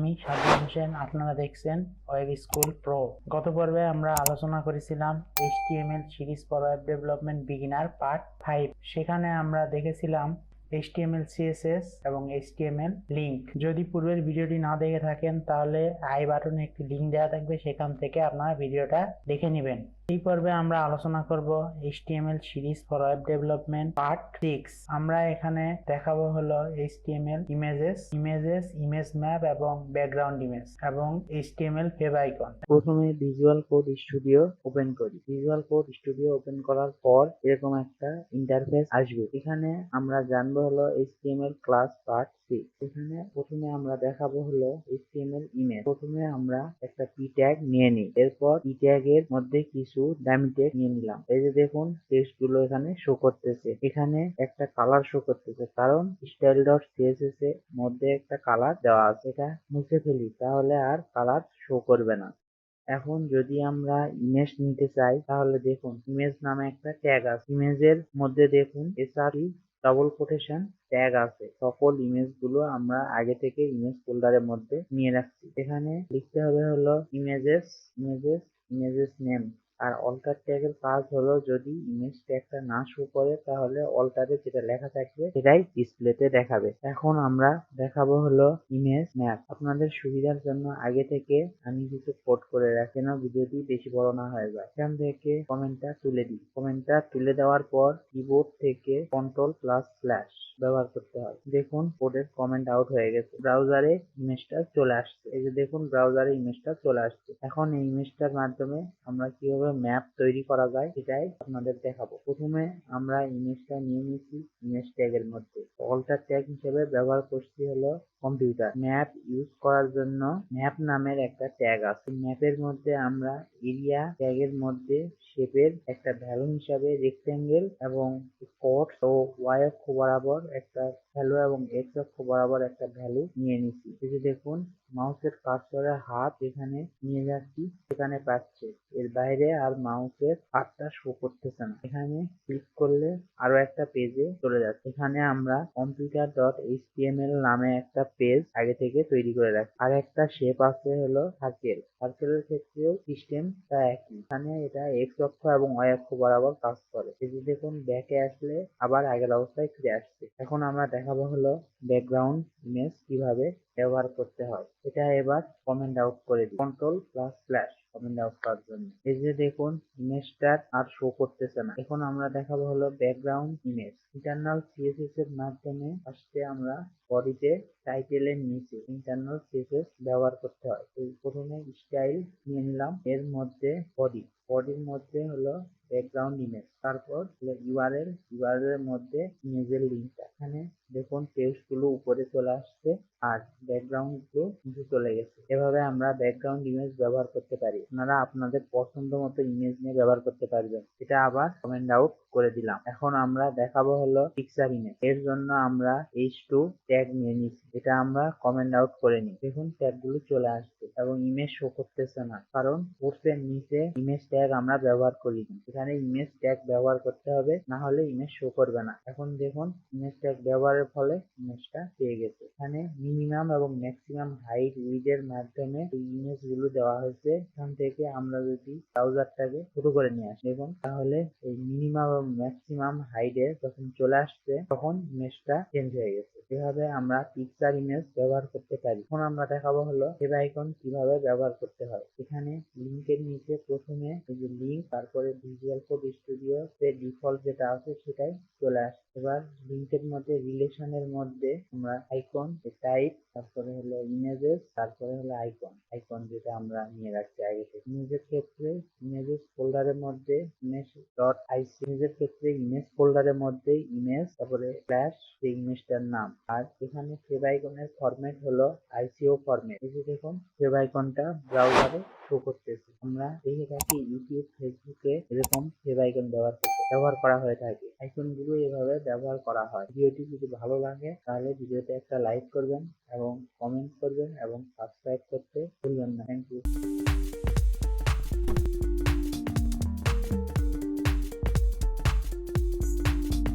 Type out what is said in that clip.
আমি সাজ্জাদ হোসেন। আপনারা দেখছেন ওয়েব স্কুল প্রো। গত পর্বে আমরা আলোচনা করেছিলাম HTML series for web development beginner part 5। সেখানে আমরা দেখেছিলাম HTML CSS এবং HTML লিঙ্ক। যদি পূর্বের ভিডিওটি না দেখে থাকেন তাহলে আই বাটনে একটি লিঙ্ক দেওয়া থাকবে, সেখান থেকে আপনারা ভিডিওটা দেখে নেবেন। এই পর্বে আমরা আলোচনা করব HTML series for web development part 6। আমরা এখানে দেখাবো হলো HTML ইমেজেস, ইমেজ ম্যাপ এবং ব্যাকগ্রাউন্ড ইমেজ এবং HTML favicon। প্রথমে ভিজুয়াল কোড স্টুডিও ওপেন করি। ভিজুয়াল কোড স্টুডিও ওপেন করার পর এরকম একটা ইন্টারফেস আসবে। এখানে আমরা জানবো হলো HTML ক্লাস পার্ট 6। এখানে প্রথমে আমরা দেখাবো হলো HTML ইমেজ। প্রথমে আমরা একটা p ট্যাগ নিয়ে নিই, এরপর p ট্যাগ এর মধ্যে কিছু ডামি টেক্সট নিয়ে নিলাম। এই যে দেখুন টেক্সট গুলো এখানে শো করতেছে। এখানে একটা কালার শো করতেছে, কারণ style.css এর মধ্যে একটা কালার দেওয়া আছে। এটা মুছে ফেলি, তাহলে আর কালার শো করবে না। এখন যদি আমরা ইমেজ নিতে চাই তাহলে দেখুন ইমেজ নামে একটা ট্যাগ আছে। ইমেজের মধ্যে দেখুন SRE ডাবল কোটেশন ট্যাগ আছে। সকল ইমেজ গুলো আমরা আগে থেকে ইমেজ ফোল্ডারের মধ্যে নিয়ে রাখছি। এখানে লিখতে হবে হলো ইমেজেস নেম। আর অল্টার ট্যাগের কাজ হলো যদি ইমেজ ট্যাগটা না শো করে তাহলে অল্টারে যেটা লেখা থাকবে সেটাই ডিসপ্লেতে দেখাবে। এখন আমরা দেখাবো হলো ইমেজ ম্যাপ। আপনাদের সুবিধার জন্য আগে থেকে আমি কিছু কোড করে রাখি যেন ভিডিওটি বেশি বড় না হয়ে যায়। এখান থেকে কমেন্টটা তুলে দিই। কমেন্টটা তুলে দেওয়ার পর কিবোর্ড থেকে Ctrl+/ ব্যবহার করতে হয়। দেখুন কোডের কমেন্ট আউট হয়ে গেছে, ব্রাউজারে ইমেজটা চলে আসছে। এই যে দেখুন ব্রাউজারে ইমেজটা চলে আসছে। এখন এই ইমেজটার মাধ্যমে আমরা কিভাবে ম্যাপ তৈরি করা যায় সেটাই আপনাদের দেখাবো। প্রথমে আমরা ইমেজটা নিয়ে নিয়েছি ইমেজ ট্যাগের মধ্যে। অল্টার ট্যাগ হিসেবে ব্যবহার করছি হলো কম্পিউটার। ম্যাপ ইউজ করার জন্য ম্যাপ নামের একটা ট্যাগ আছে। ম্যাপের মধ্যে আমরা এরিয়া ট্যাগের মধ্যে শেপের একটা ভ্যালু হিসাবে রেক্টেঙ্গেল এবং স্পট ও ওয়াই অক্ষ বরাবর একটা ভ্যালু এবং এক্স অক্ষ বরাবর একটা ভ্যালু নিয়ে নিচ্ছি। এই যে দেখুন মাউসের কার্সরের হাত এখানে নিয়ে যাচ্ছি, সেখানে পাচ্ছে। এর বাইরে আর মাউসের হাতটা শো করতেছে না। এখানে ক্লিক করলে আরো একটা পেজে চলে যাচ্ছে। এখানে আমরা computer.html নামে একটা পেজ আগে থেকে তৈরি করে রাখি। আর একটা শেপ আছে হলো সার্কেল। সার্কেলের ক্ষেত্রেও সিস্টেমটা একই। এখানে এটা এক্স অক্ষ এবং ওয়াই অক্ষ বরাবর কাজ করে। এই যে দেখুন ব্যাকে আসলে আবার আগের অবস্থায় ফিরে আসছে। এখন আমরা দেখাবো হলো ব্যাকগ্রাউন্ড ইমেজ কিভাবে ব্যবহার করতে হয়। এটা এবার কমেন্ট আউট করে দিই Ctrl+/ কমেন্ট আউট করার জন্য। এই যে দেখুন ইমেজটার আর শো করতেছে না। এখন আমরা দেখাবো হলো ব্যাকগ্রাউন্ড ইমেজ। ইন্টারনাল CSS এর মাধ্যমে ফার্স্টে আমরা বডিতে টাইটেলের নিচে ইন্টারনাল CSS ব্যবহার করতে হয়। প্রথমে স্টাইল নিয়ে নিলাম, এর মধ্যে বডির মধ্যে হলো ব্যাকগ্রাউন্ড ইমেজ, তারপর ইউআরএল এর মধ্যে ইমেজের লিঙ্ক। এখানে দেখুন টেক্সট গুলো উপরে চলে আসছে আর ব্যাকগ্রাউন্ড গুলো নিচে চলে গেছে। এভাবে আমরা ব্যাকগ্রাউন্ড ইমেজ ব্যবহার করতে পারি। আপনারা আপনাদের পছন্দ মতো ইমেজ নিয়ে ব্যবহার করতে পারবেন। এটা আবার কমেন্ট আউট করে দিলাম। এখন আমরা দেখাবো হলো পিকচার ইমেজ। এর জন্য আমরা h2 ট্যাগ নিয়ে নিচ্ছি। এটা আমরা কমেন্ট আউট করে নিই। দেখুন ট্যাগ গুলো চলে আসছে এবং ইমেজ শো করতেছে না, কারণ কোর্সের নিচে ইমেজ ট্যাগ আমরা ব্যবহার করিনি। এখানে ইমেজ ট্যাগ ব্যবহার করতে হবে, না হলে ইমেজ শো করবে না। এখন দেখুন ইমেজ ট্যাগ ব্যবহারের ফলে ইমেজটা পেয়ে গেছে। এখানে মিনিমাম এবং ম্যাক্সিমাম হাইট উইডথ এর মাধ্যমে এই ইমেজ গুলো দেওয়া হয়েছে। এখান থেকে আমরা যদি ব্রাউজারটাকে ছোট করে নিয়ে আসি দেখুন, তাহলে এই মিনিমাম এবং ম্যাক্সিমাম হাইট এ যখন চলে আসছে তখন ইমেজটা চেঞ্জ হয়ে গেছে। এভাবে আমরা পিকচার ইমেজ ব্যবহার করতে পারি। এখন আমরা দেখাবো হলো ফেভাইকন কিভাবে ব্যবহার করতে হয়। এখানে লিঙ্কের নিচে প্রথমে এই যে লিঙ্ক, তারপরে ভিজুয়াল কোড স্টুডিও এর ডিফল্ট যেটা আছে সেটাই চলে আসে। এবার লিঙ্কের মধ্যে রিলেশনের মধ্যে আমরা আইকন টাইপ, তারপরে হলো ইমেজেস, তারপরে হলো আইকন যেটা আমরা নিয়ে রাখছি আগে থেকে। ইমেজের ক্ষেত্রে ইমেজেস ফোল্ডারের মধ্যে ইমেজ.ic, ইমেজের ক্ষেত্রে ইমেজ ফোল্ডারের মধ্যে ইমেজ, তারপরে স্ল্যাশ সেই ইমেজটার নাম। আর এখানে ফেভাইকনের ফরম্যাট হলো ICO ফরম্যাট। এই যে দেখুন ফেভাইকনটা ব্রাউজারে শো করতেছে। আমরা দেখে থাকি ইউটিউব, ফেসবুকে এরকম ফেভাইকন ব্যবহার করা হয়ে থাকে। আইকন গুলো এভাবে ব্যবহার করা হয়। ভিডিওটি যদি ভালো লাগে তাহলে ভিডিওতে একটা লাইক করবেন এবং কমেন্ট করবেন এবং সাবস্ক্রাইব করতে ভুলবেন না। Thank you.